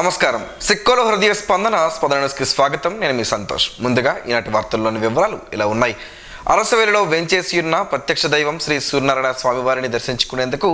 నమస్కారం. సిక్కోలో హృదయ స్పందన న్యూస్కి స్వాగతం. నేను మీ సంతోష్. ముందుగా ఈనాటి వార్తల్లోని వివరాలు ఇలా ఉన్నాయి. అరసవేలులో వెంచేసి ఉన్న ప్రత్యక్ష దైవం శ్రీ సూర్యనారాయణ స్వామివారిని దర్శించుకునేందుకు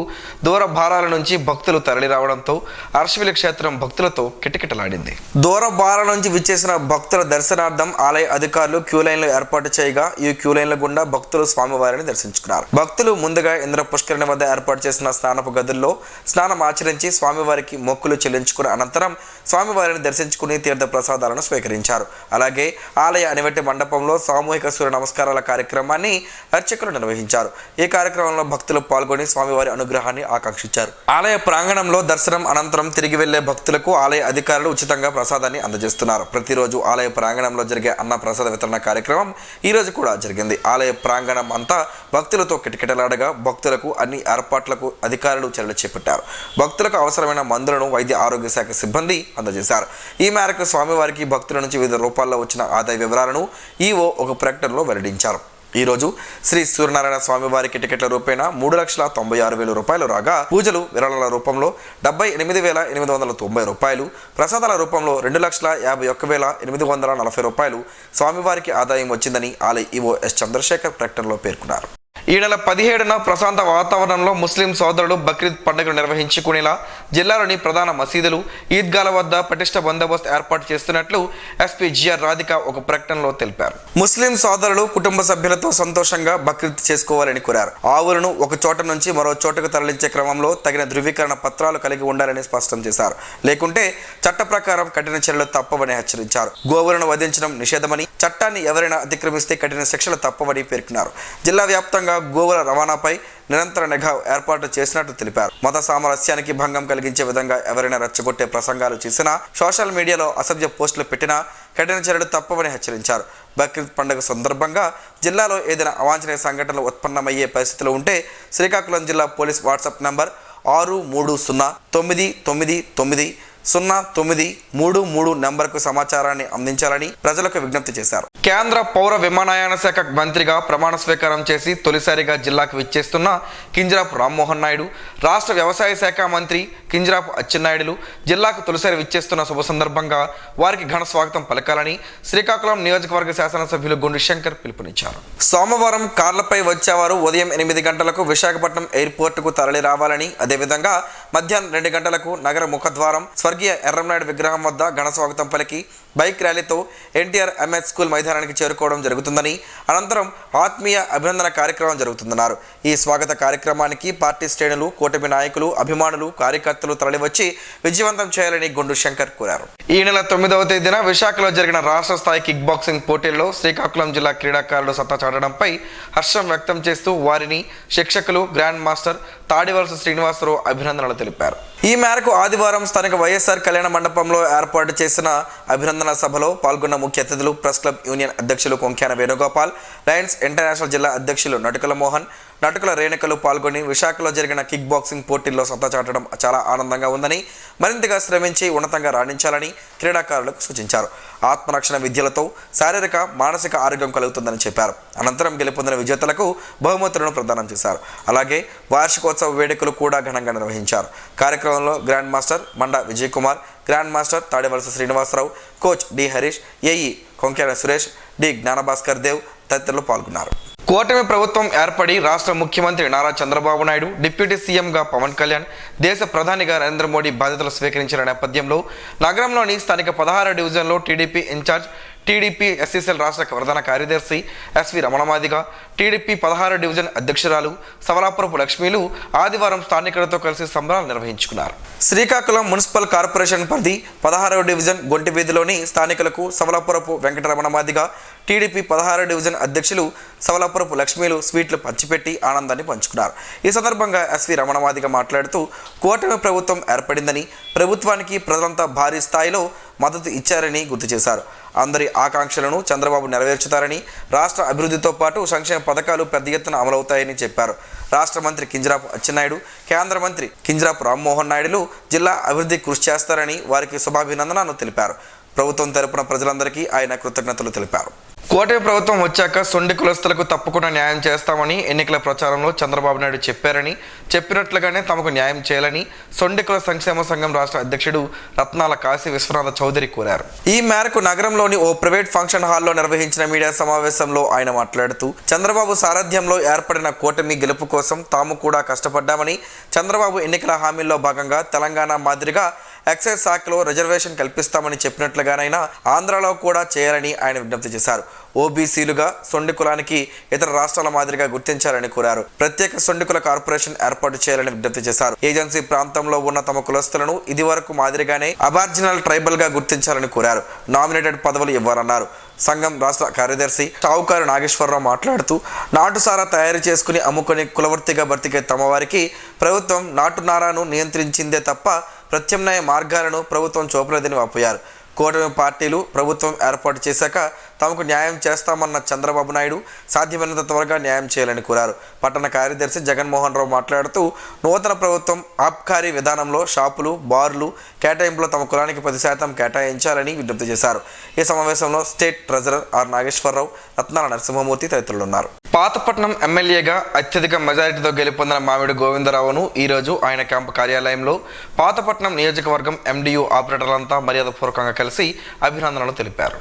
దూర భారాల నుంచి భక్తులు తరలి రావడంతో అరసవేలు క్షేత్రం భక్తులతో కిటకిటలాడింది. దూర భారాల నుంచి విచ్చేసిన భక్తుల దర్శనార్థం ఆలయ అధికారులు క్యూ లైన్లు ఏర్పాటు చేయగా ఈ క్యూ లైన్ల గుండా భక్తులు స్వామివారిని దర్శించుకున్నారు. భక్తులు ముందుగా ఇంద్ర పుష్కరిణి వద్ద ఏర్పాటు చేసిన స్నానపు గదుల్లో స్నానం ఆచరించి స్వామివారికి మొక్కులు చెల్లించుకున్న అనంతరం స్వామివారిని దర్శించుకుని తీర్థ ప్రసాదాలను స్వీకరించారు. అలాగే ఆలయ అనివెట్టి మండపంలో సామూహిక సూర్య నమస్కారాల కార్యక్రమాన్ని అర్చకులు నిర్వహించారు. ఈ కార్యక్రమంలో భక్తులు పాల్గొని స్వామివారి అనుగ్రహాన్ని ఆకాంక్షించారు. ఆలయ ప్రాంగణంలో దర్శనం అనంతరం తిరిగి వెళ్లే భక్తులకు ఆలయ అధికారులు ఉచితంగా ప్రసాదాన్ని అందజేస్తున్నారు. ప్రతిరోజు ఆలయ ప్రాంగణంలో జరిగే అన్న ప్రసాద వితరణ కార్యక్రమం ఈ రోజు కూడా జరిగింది. ఆలయ ప్రాంగణం అంతా భక్తులతో కిటకిటలాడగా భక్తులకు అన్ని ఏర్పాట్లకు అధికారులు చర్యలు చేపట్టారు. భక్తులకు అవసరమైన మందులను వైద్య ఆరోగ్య శాఖ సిబ్బంది అందజేశారు. ఈ మేరకు స్వామివారికి భక్తుల నుంచి వివిధ రూపాల్లో వచ్చిన ఆదాయ వివరాలను ఈవో ఒక ప్రకటనలో వెల్లడించారు. ఈరోజు శ్రీ సూర్యనారాయణ స్వామివారికి టికెట్ల రూపేణ 3,96,000 రూపాయలు రాగా పూజలు విరాళాల రూపంలో 78,890 రూపాయలు, ప్రసాదాల రూపంలో 2,51,840 రూపాయలు స్వామివారికి ఆదాయం వచ్చిందని ఆలయ ఈవో ఎస్ చంద్రశేఖర్ ప్రకటనలో పేర్కొన్నారు. ఈ నెల 17న ప్రశాంత వాతావరణంలో ముస్లిం సోదరులు బక్రీద్ పండుగను నిర్వహించుకునేలా జిల్లాలోని ప్రధాన మసీదులు, ఈద్గాల వద్ద పటిష్ట బందోబస్తు ఏర్పాటు చేస్తున్నట్లు ఎస్పీ జిఆర్ రాధిక ఒక ప్రకటనలో తెలిపారు. ముస్లిం సోదరులు కుటుంబ సభ్యులతో సంతోషంగా బక్రీద్ చేసుకోవాలని కోరారు. ఆవులను ఒక చోట నుంచి మరో చోటకు తరలించే క్రమంలో తగిన ధృవీకరణ పత్రాలు కలిగి ఉండాలని స్పష్టం చేశారు. లేకుంటే చట్ట ప్రకారం కఠిన చర్యలు తప్పవని హెచ్చరించారు. గోవులను వధించడం నిషేధమని, చట్టాన్ని ఎవరైనా అతిక్రమిస్తే కఠిన శిక్షలు తప్పవని పేర్కొన్నారు. జిల్లా వ్యాప్తంగా గోవుల రవాణాపై నిరంతర నిఘా ఏర్పాటు చేసినట్టు తెలిపారు. మత సామరస్యానికి భంగం కలిగించే విధంగా ఎవరైనా రెచ్చగొట్టే ప్రసంగాలు చేసినా, సోషల్ మీడియాలో అసభ్య పోస్టులు పెట్టినా కఠిన చర్యలు తప్పవని హెచ్చరించారు. బక్రీద్ పండుగ సందర్భంగా జిల్లాలో ఏదైనా అవాంఛనీయ సంఘటనలు ఉత్పన్నమయ్యే పరిస్థితులు ఉంటే శ్రీకాకుళం జిల్లా పోలీస్ వాట్సాప్ నంబర్ 6309990933 నంబర్కు సమాచారాన్ని అందించాలని ప్రజలకు విజ్ఞప్తి చేశారు. కేంద్ర పౌర విమానయాన శాఖ మంత్రిగా ప్రమాణ స్వీకారం చేసి తొలిసారిగా జిల్లాకు విచ్చేస్తున్న కింజరాపు రామ్మోహన్ నాయుడు, రాష్ట్ర వ్యవసాయ శాఖ మంత్రి కింజరాపు అచ్చెన్నాయుడులు జిల్లాకు తొలిసారి విచ్చేస్తున్న శుభ సందర్భంగా వారికి ఘన స్వాగతం పలకాలని శ్రీకాకుళం నియోజకవర్గ శాసనసభ్యులు గుండు శంకర్ పిలుపునిచ్చారు. సోమవారం కార్లపై వచ్చేవారు ఉదయం 8 గంటలకు విశాఖపట్నం ఎయిర్పోర్టుకు తరలి రావాలని, అదేవిధంగా మధ్యాహ్నం 2 గంటలకు నగర ముఖద్వారం స్వర్గీయ ఎర్రంనాయుడు విగ్రహం వద్ద ఘన స్వాగతం పలికి బైక్ ర్యాలీతో ఎన్టీఆర్ ఎంఎస్ స్కూల్ మైదానానికి చేరుకోవడం జరుగుతుందని, అనంతరం ఆత్మీయ అభినందన కార్యక్రమం జరుగుతుందన్నారు. ఈ స్వాగత కార్యక్రమానికి పార్టీ శ్రేణులు, కూటమి నాయకులు, అభిమానులు, కార్యకర్తలు తరలివచ్చి విజయవంతం చేయాలని గుండు శంకర్ కోరారు. ఈ నెల 9వ తేదీన విశాఖలో జరిగిన రాష్ట్ర స్థాయి కిక్ బాక్సింగ్ పోటీల్లో శ్రీకాకుళం జిల్లా క్రీడాకారులు సత్తా చాటడంపై హర్షం వ్యక్తం చేస్తూ వారిని శిక్షకులు గ్రాండ్ మాస్టర్ తాడివలస శ్రీనివాసరావు అభినందనలు తెలిపారు. ఈ మేరకు ఆదివారం స్థానిక వైఎస్ఆర్ కళ్యాణ మండపంలో ఏర్పాటు చేసిన అభినందన సభలో పాల్గొన్న ముఖ్య అతిథులు ప్రెస్ క్లబ్ యూనియన్ అధ్యక్షులు కొంక్యాన వేణుగోపాల్, లయన్స్ ఇంటర్నేషనల్ జిల్లా అధ్యక్షులు నటుకల మోహన్, నటుకల రేణుకలు పాల్గొని విశాఖలో జరిగిన కిక్ బాక్సింగ్ పోటీల్లో సత్తా చాటడం చాలా ఆనందంగా ఉందని, మరింతగా శ్రమించి ఉన్నతంగా రాణించాలని క్రీడాకారులకు సూచించారు. ఆత్మరక్షణ విద్యలతో శారీరక, మానసిక ఆరోగ్యం కలుగుతుందని చెప్పారు. అనంతరం గెలుపొందిన విజేతలకు బహుమతులను ప్రదానం చేశారు. అలాగే వార్షికోత్సవ వేడుకలు కూడా ఘనంగా నిర్వహించారు. కార్యక్రమంలో grand master Manda Vijay Kumar, grand master Tadivalasa Srinivasarao, coach D Harish, AE Konkyana Suresh, D Jnanabhaskar Dev తదితరులు పాల్గొన్నారు. కూటమి ప్రభుత్వం ఏర్పడి రాష్ట్ర ముఖ్యమంత్రి నారా చంద్రబాబు నాయుడు, డిప్యూటీ సీఎంగా పవన్ కళ్యాణ్, దేశ ప్రధానిగా నరేంద్ర మోడీ బాధ్యతలు స్వీకరించిన నేపథ్యంలో నగరంలోని స్థానిక 16వ డివిజన్లో టీడీపీ ఇన్ఛార్జ్, టీడీపీ ఎస్సీసీఎల్ రాష్ట్ర ప్రధాన కార్యదర్శి ఎస్వి రమణమాదిగ, టీడీపీ 16వ డివిజన్ అధ్యక్షురాలు సవలాపురపు లక్ష్మీలు ఆదివారం స్థానికులతో కలిసి సంబరాలు నిర్వహించుకున్నారు. శ్రీకాకుళం మున్సిపల్ కార్పొరేషన్ పరిధి 16వ డివిజన్ గొంటి వీధిలోని స్థానికులకు సవలాపురపు వెంకటరమణమాదిగ, టీడీపీ 16వ డివిజన్ అధ్యక్షులు సవలాపురపు లక్ష్మీలు స్వీట్లు పంచిపెట్టి ఆనందాన్ని పంచుకున్నారు. ఈ సందర్భంగా ఎస్వి రమణమాదిగ మాట్లాడుతూ కూటమి ప్రభుత్వం ఏర్పడిందని, ప్రభుత్వానికి ప్రజలంతా భారీ స్థాయిలో మద్దతు ఇచ్చారని గుర్తు చేశారు. అందరి ఆకాంక్షలను చంద్రబాబు నెరవేర్చుతారని, రాష్ట్ర అభివృద్ధితో పాటు సంక్షేమ పథకాలు పెద్ద ఎత్తున అమలవుతాయని చెప్పారు. రాష్ట్ర మంత్రి కింజరాపు అచ్చెన్నాయుడు, కేంద్ర మంత్రి కింజరాపు రామ్మోహన్ నాయుడులు జిల్లా అభివృద్ధి కృషి చేస్తారని వారికి శుభాభినందనలు తెలిపారు. ప్రభుత్వం తరపున ప్రజలందరికీ ఆయన కృతజ్ఞతలు తెలిపారు. కూటమి ప్రభుత్వం వచ్చాక సొండి కులస్తులకు తప్పకుండా న్యాయం చేస్తామని ఎన్నికల ప్రచారంలో చంద్రబాబు నాయుడు చెప్పారని, చెప్పినట్లుగానే తమకు న్యాయం చేయాలని సొండి కుల సంక్షేమ సంఘం రాష్ట్ర అధ్యక్షుడు రత్నాల కాశీ విశ్వనాథ చౌదరి కోరారు. ఈ మేరకు నగరంలోని ఓ ప్రైవేట్ ఫంక్షన్ హాల్లో నిర్వహించిన మీడియా సమావేశంలో ఆయన మాట్లాడుతూ చంద్రబాబు సారథ్యంలో ఏర్పడిన కూటమి గెలుపు కోసం తాము కూడా కష్టపడ్డామని, చంద్రబాబు ఎన్నికల హామీల్లో భాగంగా తెలంగాణ మాదిరిగా ఎక్సైజ్ శాఖలో రిజర్వేషన్ కల్పిస్తామని చెప్పినట్లుగానైనా ఆంధ్రాలో కూడా చేయాలని ఆయన విజ్ఞప్తి చేశారు. ఓబీసీలుగా సొండి కులానికి ఇతర రాష్ట్రాల మాదిరిగా గుర్తించాలని కోరారు. ప్రత్యేక సొండి కుల కార్పొరేషన్ ఏర్పాటు చేయాలని విజ్ఞప్తి చేశారు. ఏజెన్సీ ప్రాంతంలో ఉన్న తమ కులస్తులను ఇదివరకు మాదిరిగానే అబార్జినల్ ట్రైబల్ గా గుర్తించాలని కోరారు. నామినేటెడ్ పదవులు ఇవ్వాలన్నారు. సంఘం రాష్ట్ర కార్యదర్శి షావుకారు నాగేశ్వరరావు మాట్లాడుతూ నాటుసారా తయారు చేసుకుని అమ్ముకుని కులవర్తిగా బ్రతికే తమ వారికి ప్రభుత్వం నాటునారాను నియంత్రించిందే తప్ప ప్రత్యామ్నాయ మార్గాలను ప్రభుత్వం చూపలేదని వాపోయారు. కూటమి పార్టీలు ప్రభుత్వం ఏర్పాటు చేశాక తమకు న్యాయం చేస్తామన్న చంద్రబాబు నాయుడు సాధ్యమైనంత త్వరగా న్యాయం చేయాలని కోరారు. పట్టణ కార్యదర్శి జగన్మోహన్ రావు మాట్లాడుతూ నూతన ప్రభుత్వం ఆబ్కారీ విధానంలో షాపులు, బార్లు కేటాయింపులో తమ కులానికి 10% కేటాయించాలని విజ్ఞప్తి చేశారు. ఈ సమావేశంలో స్టేట్ ట్రెజరర్ ఆర్ నాగేశ్వరరావు, రత్నాల నరసింహమూర్తి తదితరులు ఉన్నారు. పాతపట్నం ఎమ్మెల్యేగా అత్యధిక మెజారిటీతో గెలుపొందిన మామిడి గోవిందరావును ఈరోజు ఆయన క్యాంపు కార్యాలయంలో పాతపట్నం నియోజకవర్గం ఎండియు ఆపరేటర్లంతా మర్యాదపూర్వకంగా కలిసి అభినందనలు తెలిపారు.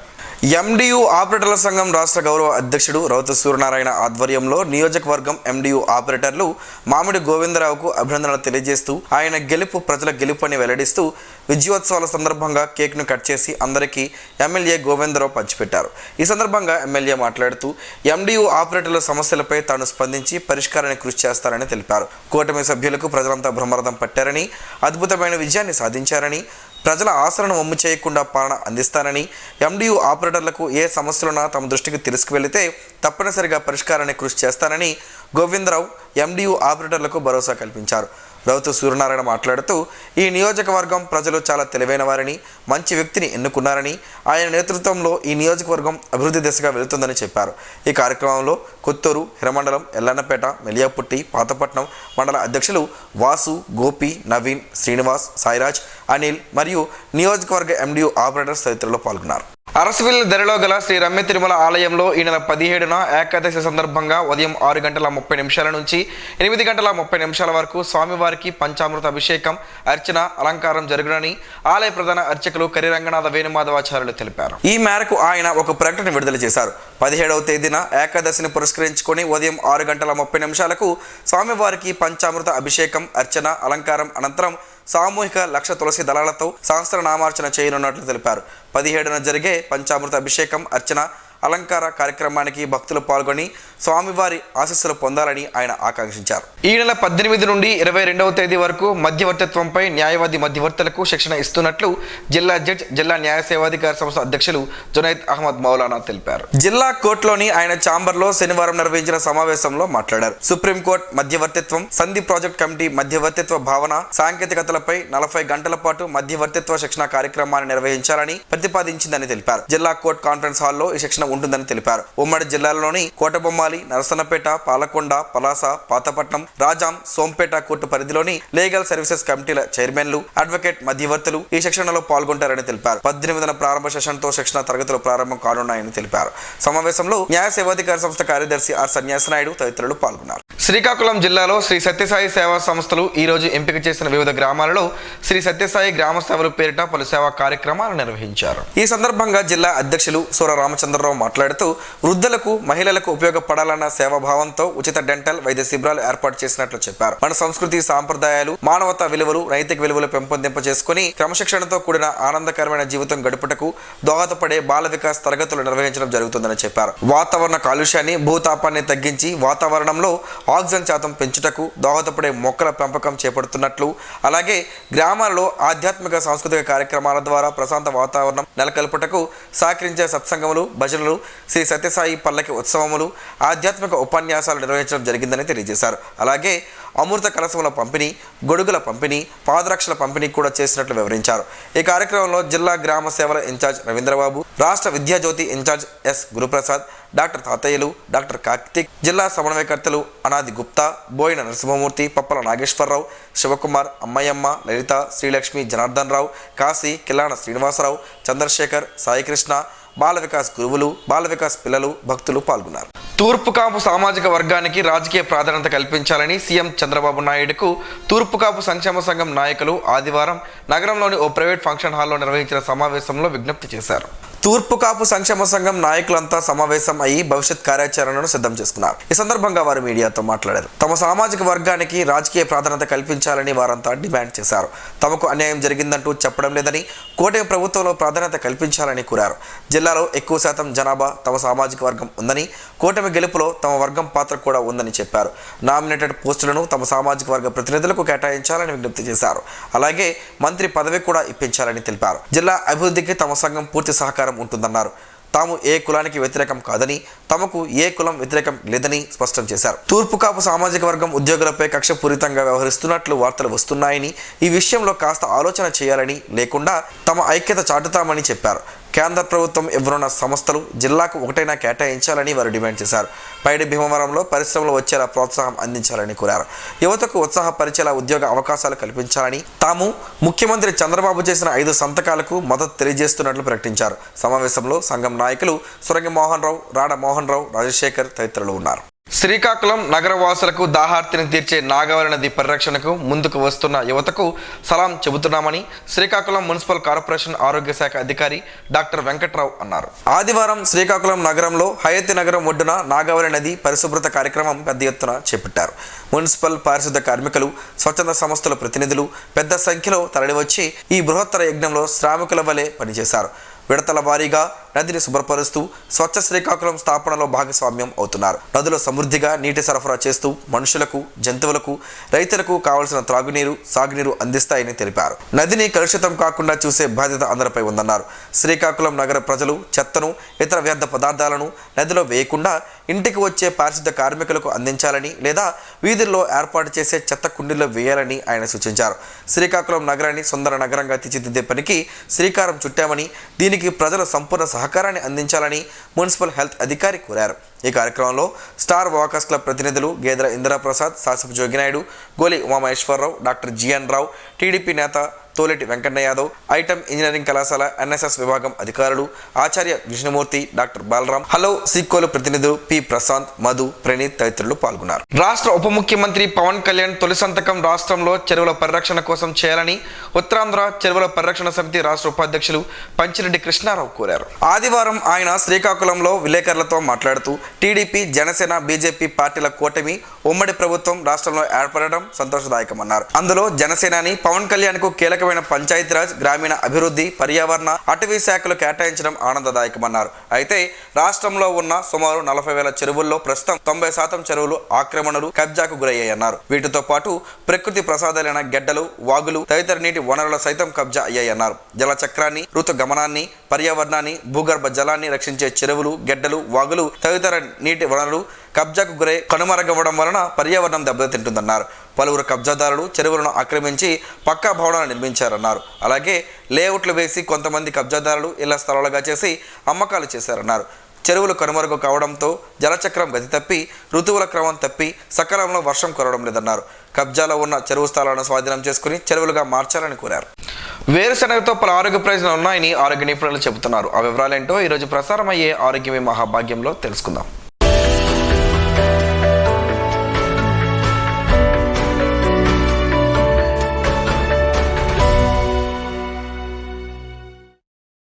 ఎండియు ఆపరేటర్ల సంఘం రాష్ట్ర గౌరవ అధ్యక్షుడు రౌతు సూర్యనారాయణ ఆధ్వర్యంలో నియోజకవర్గం ఎండియు ఆపరేటర్లు మామిడి గోవిందరావుకు అభినందనలు తెలియజేస్తూ ఆయన గెలుపు ప్రజల గెలుపు అని వెల్లడిస్తూ విజయోత్సవాల సందర్భంగా కేక్ను కట్ చేసి అందరికీ ఎమ్మెల్యే గోవిందరావు పంచిపెట్టారు. ఈ సందర్భంగా ఎమ్మెల్యే మాట్లాడుతూ ఎండియు ఆపరేటర్ల సమస్యలపై తాను స్పందించి పరిష్కారానికి కృషి చేస్తారని తెలిపారు. కూటమి సభ్యులకు ప్రజలంతా బ్రహ్మరథం పట్టారని, అద్భుతమైన విజయాన్ని సాధించారని, ప్రజల ఆశలను వమ్ము చేయకుండా పాలన అందిస్తానని, ఎండియు ఆపరేటర్లకు ఏ సమస్యలున్నా తమ దృష్టికి తీసుకువెళితే తప్పనిసరిగా పరిష్కారానికి కృషి చేస్తానని గోవిందరావు ఎండియు ఆపరేటర్లకు భరోసా కల్పించారు. రౌతు సూర్యనారాయణ మాట్లాడుతూ ఈ నియోజకవర్గం ప్రజలు చాలా తెలివైన వారని, మంచి వ్యక్తిని ఎన్నుకున్నారని, ఆయన నేతృత్వంలో ఈ నియోజకవర్గం అభివృద్ధి దిశగా వెళుతుందని చెప్పారు. ఈ కార్యక్రమంలో కొత్తూరు, హిరమండలం, ఎల్లన్నపేట, మెలియాపుట్టి, పాతపట్నం మండల అధ్యక్షులు వాసు, గోపి, నవీన్, శ్రీనివాస్, సాయిరాజ్, అనిల్ మరియు నియోజకవర్గ ఎండియు ఆపరేటర్స్ తదితరులు పాల్గొన్నారు. అరసవిల్లి దరిలో గల శ్రీ రమ్య తిరుమల ఆలయంలో ఈ నెల 17న ఏకాదశి సందర్భంగా ఉదయం 6:30 నుంచి 8:30 వరకు స్వామివారికి పంచామృత అభిషేకం, అర్చన, అలంకారం జరుగునని ఆలయ ప్రధాన అర్చకులు కరిరంగనాథ వేణుమాధవాచార్యులు తెలిపారు. ఈ మేరకు ఆయన ఒక ప్రకటన విడుదల చేశారు. 17వ తేదీన ఏకాదశిని పురస్కరించుకొని ఉదయం 6:30 స్వామివారికి పంచామృత అభిషేకం, అర్చన, అలంకారం అనంతరం సామూహిక లక్ష తులసి దళాలతో సహస్రనామార్చన చేయనున్నట్లు తెలిపారు. 17న జరిగే పంచామృత అభిషేకం, అర్చన, అలంకార కార్యక్రమానికి భక్తులు పాల్గొని స్వామివారి ఆశీస్సులు పొందాలని ఆయన ఆకాంక్షించారు. ఈ నెల 18 నుండి 22వ తేదీ వరకు మధ్యవర్తిత్వంపై న్యాయవాది మధ్యవర్తులకు శిక్షణ ఇస్తున్నట్లు జిల్లా జడ్జ్, జిల్లా న్యాయ సేవాధికార సంస్థ అధ్యక్షులు జునైద్ అహ్మద్ మౌలానా తెలిపారు. జిల్లా కోర్టులోని ఆయన ఛాంబర్లో శనివారం నిర్వహించిన సమావేశంలో మాట్లాడారు. సుప్రీంకోర్టు మధ్యవర్తిత్వం, సంధి ప్రాజెక్ట్ కమిటీ మధ్యవర్తిత్వ భావన, సాంకేతికతలపై 40 గంటల పాటు మధ్యవర్తిత్వ శిక్షణ కార్యక్రమాన్ని నిర్వహించాలని ప్రతిపాదించిందని తెలిపారు. జిల్లా కోర్టు కాన్ఫరెన్స్ హాల్లో ఈ శిక్షణ ఉంటుందని తెలిపారు. ఉమ్మడి జిల్లాలోని కోటబొమ్మాలి, నరసన్నపేట, పాలకొండ, పలాస, పాతపట్నం, రాజాం, సోంపేట కోర్టు పరిధిలోని లీగల్ సర్వీసెస్ కమిటీల చైర్మన్లు, అడ్వకేట్ మధ్యవర్తులు ఈ శిక్షణలో పాల్గొంటారని తెలిపారు. 18న ప్రారంభ సెషన్తో శిక్షణ తరగతులు ప్రారంభం కానున్నాయని తెలిపారు. సమావేశంలో న్యాయ సేవాధికార సంస్థ కార్యదర్శి ఆర్ సన్యాసనాయుడు తదితరులు పాల్గొన్నారు. శ్రీకాకుళం జిల్లాలో శ్రీ సత్యసాయి సేవా సంస్థలు ఈ రోజు ఎంపిక చేసిన వివిధ గ్రామాలలో శ్రీ సత్యసాయి గ్రామ సేవల పేరిట పలు సేవా కార్యక్రమాలు నిర్వహించారు. ఈ సందర్భంగా జిల్లా అధ్యక్షులు సూర రామచంద్రరావు మాట్లాడుతూ వృద్ధులకు, మహిళలకు ఉపయోగపడాలన్న సేవాభావంతో ఉచిత డెంటల్ వైద్య శిబిరాలు ఏర్పాటు చేసినట్లు చెప్పారు. మన సంస్కృతి, సాంప్రదాయాలు, మానవతా విలువలు, నైతిక విలువలు పెంపొందింప చేసుకుని క్రమశిక్షణతో కూడిన ఆనందకరమైన జీవితం గడుపుటకు దోహదపడే బాల వికాస్ తరగతులు నిర్వహించడం జరుగుతుందని చెప్పారు. వాతావరణ కాలుష్యాన్ని, భూతాపాన్ని తగ్గించి వాతావరణంలో ఆక్సిజన్ శాతం పెంచుటకు దోహదపడే మొక్కల పెంపకం చేపడుతున్నట్లు, అలాగే గ్రామాలలో ఆధ్యాత్మిక సాంస్కృతిక కార్యక్రమాల ద్వారా ప్రశాంత వాతావరణం నెలకొల్పుటకు సహకరించే సత్సంగములు, భజనలు, శ్రీ సత్యసాయి పల్లకి ఉత్సవములు, ఆధ్యాత్మిక ఉపన్యాసాలు నిర్వహించడం జరిగిందని తెలియజేశారు. అలాగే అమృత కలశముల పంపిణీ, గొడుగుల పంపిణీ, పాదరక్షల పంపిణీ కూడా చేసినట్లు వివరించారు. ఈ కార్యక్రమంలో జిల్లా గ్రామ సేవల ఇన్ఛార్జ్ రవీంద్రబాబు, రాష్ట్ర Vidyajyothi in charge S Guruprasad, doctor తాతయ్యలు, డాక్టర్ కార్తిక్, జిల్లా సమన్వయకర్తలు అనాది గుప్తా, బోయిన నరసింహమూర్తి, పప్పల నాగేశ్వరరావు, శివకుమార్, అమ్మయ్యమ్మ, లలిత, శ్రీలక్ష్మి, జనార్దన్ రావు, కాశీ, కిలాన శ్రీనివాసరావు, చంద్రశేఖర్, సాయికృష్ణ, బాల వికాస్ గురువులు, బాల వికాస్ పిల్లలు, భక్తులు పాల్గొన్నారు. తూర్పు కాపు సామాజిక వర్గానికి రాజకీయ ప్రాధాన్యత కల్పించాలని సీఎం చంద్రబాబు నాయుడుకు తూర్పు కాపు సంక్షేమ సంఘం నాయకులు ఆదివారం నగరంలోని ఓ ప్రైవేట్ ఫంక్షన్ హాల్లో నిర్వహించిన సమావేశంలో విజ్ఞప్తి చేశారు. తూర్పు కాపు సంక్షేమ సంఘం నాయకులంతా సమావేశం అయ్యి భవిష్యత్ కార్యాచరణను సిద్ధం చేసుకున్నారు. ఈ సందర్భంగా వారు మీడియాతో మాట్లాడారు. తమ సామాజిక వర్గానికి రాజకీయ ప్రాధాన్యత కల్పించాలని వారంతా డిమాండ్ చేశారు. తమకు అన్యాయం జరిగిందంటూ చెప్పడం లేదని, కూటమి ప్రభుత్వంలో ప్రాధాన్యత కల్పించాలని కోరారు. జిల్లాలో ఎక్కువ శాతం జనాభా తమ సామాజిక వర్గం ఉందని, కూటమి గెలుపులో తమ వర్గం పాత్ర కూడా ఉందని చెప్పారు. నామినేటెడ్ పోస్టులను తమ సామాజిక వర్గ ప్రతినిధులకు కేటాయించాలని విజ్ఞప్తి చేశారు. అలాగే మంత్రి పదవి కూడా ఇప్పించాలని తెలిపారు. జిల్లా అభివృద్ధికి తమ సంఘం పూర్తి సహకారం ఉంటుందన్నారు. తాము ఏ కులానికి వ్యతిరేకం కాదని, తమకు ఏ కులం వ్యతిరేకం లేదని స్పష్టం చేశారు. తూర్పు కాపు సామాజిక వర్గం ఉద్యోగులపై కక్షపూరితంగా వ్యవహరిస్తున్నట్లు వార్తలు వస్తున్నాయని, ఈ విషయంలో కాస్త ఆలోచన చేయాలని, లేకుండా తమ ఐక్యత చాటుతామని చెప్పారు. కేంద్ర ప్రభుత్వం ఇవ్వనున్న సంస్థలు జిల్లాకు ఒకటైనా కేటాయించాలని వారు డిమాండ్ చేశారు. పైడి భీమవరంలో పరిశ్రమలు వచ్చేలా ప్రోత్సాహం అందించాలని కోరారు. యువతకు ఉత్సాహపరిచేలా ఉద్యోగ అవకాశాలు కల్పించాలని, తాము ముఖ్యమంత్రి చంద్రబాబు చేసిన 5 సంతకాలకు మద్దతు తెలియజేస్తున్నట్లు ప్రకటించారు. సమావేశంలో సంఘం నాయకులు సురంగి మోహన్ రావు, రాడ మోహన్ రావు, రాజశేఖర్ తదితరులు ఉన్నారు. శ్రీకాకుళం నగరవాసులకు దాహార్తిని తీర్చే నాగావళి నది పరిరక్షణకు ముందుకు వస్తున్న యువతకు సలాం చెబుతున్నామని శ్రీకాకుళం మున్సిపల్ కార్పొరేషన్ ఆరోగ్య శాఖ అధికారి డాక్టర్ వెంకట్రావు అన్నారు. ఆదివారం శ్రీకాకుళం నగరంలో హయతి నగరం ఒడ్డున నాగావళి నది పరిశుభ్రత కార్యక్రమం పెద్ద ఎత్తున చేపట్టారు. మున్సిపల్ పారిశుద్ధ కార్మికులు, స్వచ్ఛంద సంస్థల ప్రతినిధులు పెద్ద సంఖ్యలో తరలివచ్చి ఈ బృహత్తర యజ్ఞంలో శ్రామికుల వలె పనిచేశారు. విడతల వారీగా నదిని శుభ్రపరుస్తూ స్వచ్ఛ శ్రీకాకుళం స్థాపనలో భాగస్వామ్యం అవుతున్నారు. నదులు సమృద్ధిగా నీటి సరఫరా చేస్తూ మనుషులకు, జంతువులకు, రైతులకు కావలసిన త్రాగునీరు, సాగునీరు అందిస్తాయని తెలిపారు. నదిని కలుషితం కాకుండా చూసే బాధ్యత అందరిపై ఉందన్నారు. శ్రీకాకుళం నగర ప్రజలు చెత్తను, ఇతర వ్యర్థ పదార్థాలను నదిలో వేయకుండా ఇంటికి వచ్చే పారిశుద్ధ కార్మికులకు అందించాలని, లేదా వీధుల్లో ఏర్పాటు చేసే చెత్త కుండీల్లో వేయాలని ఆయన సూచించారు. శ్రీకాకుళం నగరాన్ని సుందర నగరంగా తీర్చిదిద్దే పనికి శ్రీకారం చుట్టామని, దీనికి ప్రజలు సంపూర్ణ సహకారాన్ని అందించాలని మున్సిపల్ హెల్త్ అధికారి కోరారు. ఈ కార్యక్రమంలో స్టార్ వాకర్స్ క్లబ్ ప్రతినిధులు గేదెల ఇందిరాప్రసాద్, శాసపు జోగినాయుడు, గోలి ఉమామహేశ్వరరావు, డాక్టర్ జిఎన్ రావు, టీడీపీ నేత తోలేటి వెంకన్న యాదవ్, ఐటమ్ ఇంజనీరింగ్ కళాశాల ఎన్ఎస్ఎస్ విభాగం అధికారులు ఆచార్య విష్ణుమూర్తి, డాక్టర్ బాలరాం, హలో సీకోలు ప్రతినిధులు పి ప్రశాంత్, మధు, ప్రణీత్ తదితరులు పాల్గొన్నారు. రాష్ట్ర ఉప ముఖ్యమంత్రి పవన్ కళ్యాణ్ తొలి సంతకం రాష్ట్రంలో చెరువుల పరిరక్షణ కోసం చేయాలని ఉత్తరాంధ్ర చెరువుల పరిరక్షణ సమితి రాష్ట్ర ఉపాధ్యక్షులు పంచిరెడ్డి కృష్ణారావు కోరారు. ఆదివారం ఆయన శ్రీకాకుళంలో విలేకరులతో మాట్లాడుతూ టీడీపీ, జనసేన, బీజేపీ పార్టీల కూటమి ఉమ్మడి ప్రభుత్వం రాష్ట్రంలో ఏర్పడడం సంతోషదాయకమన్నారు. అందులో జనసేనాని పవన్ కళ్యాణ్ కు కీలకమైన పంచాయతీరాజ్, గ్రామీణ అభివృద్ధి, పర్యావరణ, అటవీ శాఖలు కేటాయించడం ఆనందదాయకమన్నారు. అయితే రాష్ట్రంలో ఉన్న సుమారు 40,000 చెరువుల్లో ప్రస్తుతం 90% చెరువులు ఆక్రమణలు, కబ్జాకు గురయ్యాయన్నారు. వీటితో పాటు ప్రకృతి ప్రసాదాలైన గెడ్డలు, వాగులు తదితర నీటి వనరుల సైతం కబ్జా అయ్యాయన్నారు. జల చక్రాన్ని, ఋతు గమనాన్ని, పర్యావరణాన్ని, భూగర్భ జలాన్ని రక్షించే చెరువులు, గెడ్డలు, వాగులు తదితర నీటి వనరులు కబ్జాకు గురై కనుమరుగవ్వడం వలన పర్యావరణం దెబ్బతింటుందన్నారు. పలువురు కబ్జాదారులు చెరువులను ఆక్రమించి పక్కా భవనాలు నిర్మించారన్నారు. అలాగే లేఅవుట్లు వేసి కొంతమంది కబ్జాదారులు ఇళ్ల స్థలాలుగా చేసి అమ్మకాలు చేశారన్నారు. చెరువులు కనుమరుగు కావడంతో జలచక్రం గతి తప్పి, ఋతువుల క్రమం తప్పి సకాలంలో వర్షం కురవడం లేదన్నారు. కబ్జాలో ఉన్న చెరువు స్థలాలను స్వాధీనం చేసుకుని చెరువులుగా మార్చాలని కోరారు. వేరుశనగతో పలు ఆరోగ్య ప్రయోజనాలు ఉన్నాయని ఆరోగ్య నిపుణులు చెబుతున్నారు. ఆ వివరాలేంటో ఈరోజు ప్రసారం అయ్యే ఆరోగ్యమే మహాభాగ్యంలో తెలుసుకుందాం.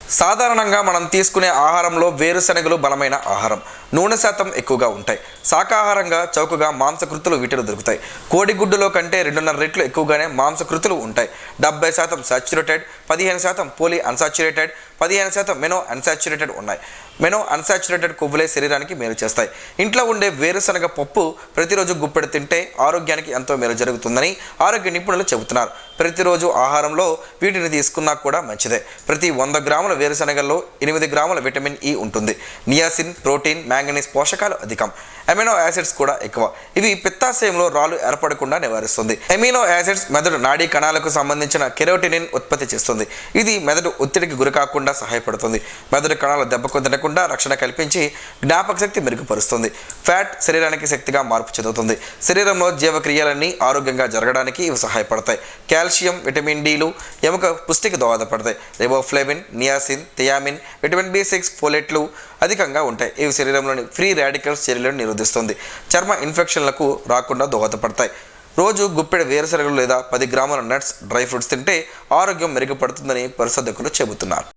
సాధారణంగా మనం తీసుకునే ఆహారంలో వేరుశనగలు బలమైన ఆహారం, నూనె శాతం ఎక్కువగా ఉంటాయి. శాకాహారంగా చౌకగా మాంసకృతులు వీటిలో దొరుకుతాయి. కోడిగుడ్డులో కంటే 2.5 రెట్లు ఎక్కువగానే మాంసకృతులు ఉంటాయి. 70% సాచ్యురేటెడ్, 15% పోలీ అన్సాచ్యురేటెడ్, 15% మెనో అన్సాచురేటెడ్ ఉన్నాయి. మెనో అన్సాచురేటెడ్ కొవ్వులే శరీరానికి మేలు చేస్తాయి. ఇంట్లో ఉండే వేరుశనగ పప్పు ప్రతిరోజు గుప్పెడు తింటే ఆరోగ్యానికి ఎంతో మేలు జరుగుతుందని ఆరోగ్య నిపుణులు చెబుతున్నారు. ప్రతిరోజు ఆహారంలో వీటిని తీసుకున్నా కూడా మంచిదే. ప్రతి 100 గ్రాముల వేరుశనగల్లో 8 గ్రాముల విటమిన్ ఇ ఉంటుంది. నియాసిన్, ప్రోటీన్, మ్యాంగనీస్ పోషకాలు అధికం. అమినో యాసిడ్స్ కూడా ఎక్కువ. ఇవి పిత్తాశయంలో రాళ్ళు ఏర్పడకుండా నివారిస్తుంది. అమినో యాసిడ్స్ మెదడు నాడీ కణాలకు సంబంధించిన కెరోటినిన్ ఉత్పత్తి చేస్తుంది. ఇది మెదడు ఒత్తిడికి గురికాకుండా సహాయపడుతుంది. మెదడు కణాలు దెబ్బకు తినకుండా రక్షణ కల్పించి జ్ఞాపక శక్తి మెరుగుపరుస్తుంది. ఫ్యాట్ శరీరానికి శక్తిగా మార్పు చెందుతుంది. శరీరంలో జీవక్రియలన్నీ ఆరోగ్యంగా జరగడానికి ఇవి సహాయపడతాయి. కాల్షియం, విటమిన్ డిలు ఎముక పుష్టికి దోహదపడతాయి. Riboflavin, niacin, thiamine, vitamin B6, ఫోలేట్లు అధికంగా ఉంటాయి. ఇవి శరీరంలోని ఫ్రీ రాడికల్స్ చర్యలను నిరోధిస్తుంది. చర్మ ఇన్ఫెక్షన్లకు రాకుండా దోహదపడతాయి. రోజు గుప్పెడు వేరుశనగలు లేదా 10 గ్రాముల నట్స్, డ్రై ఫ్రూట్స్ తింటే ఆరోగ్యం మెరుగుపడుతుందని పరిశోధకులు చెబుతున్నారు.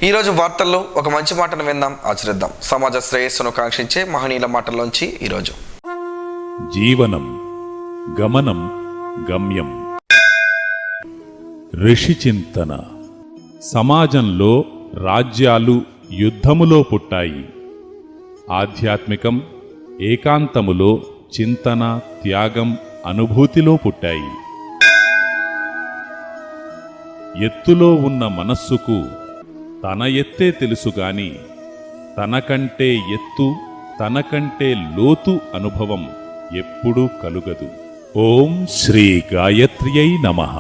ఈరోజు వార్తల్లో ఒక మంచి మాటను విందాం, ఆచరిద్దాం. సమాజ శ్రేయస్సును కాంక్షించే మహనీయుల మాటల్లోంచి ఈరోజు. జీవనం గమనం గమ్యం. ఋషి చింతన. సమాజంలో రాజ్యాలు యుద్ధములో పుట్టాయి. ఆధ్యాత్మికం ఏకాంతములో చింతన, త్యాగం, అనుభూతిలో పుట్టాయి. ఎత్తులో ఉన్న మనస్సుకు తన ఎత్తే తెలుసుగాని తనకంటే ఎత్తు, తనకంటే లోతు అనుభవం ఎప్పుడూ కలుగదు. ఓం శ్రీ గాయత్ర్యై నమః.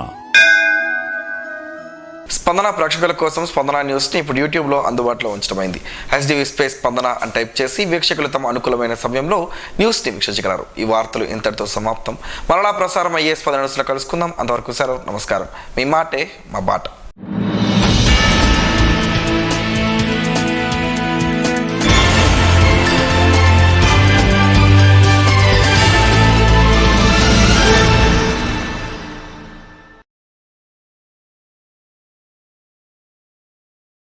స్పందన ప్రేక్షకుల కోసం స్పందన న్యూస్ని ఇప్పుడు యూట్యూబ్లో అందుబాటులో ఉంచడమైంది. HDV స్పేస్ స్పందన అని టైప్ చేసి వీక్షకులు తమ అనుకూలమైన సమయంలో న్యూస్ని వీక్షించగలరు. ఈ వార్తలు ఇంతటితో సమాప్తం. మరలా ప్రసారం అయ్యే స్పందన న్యూస్లో కలుసుకుందాం. అంతవరకు సెలవు. నమస్కారం. మీ మాటే మా బాట.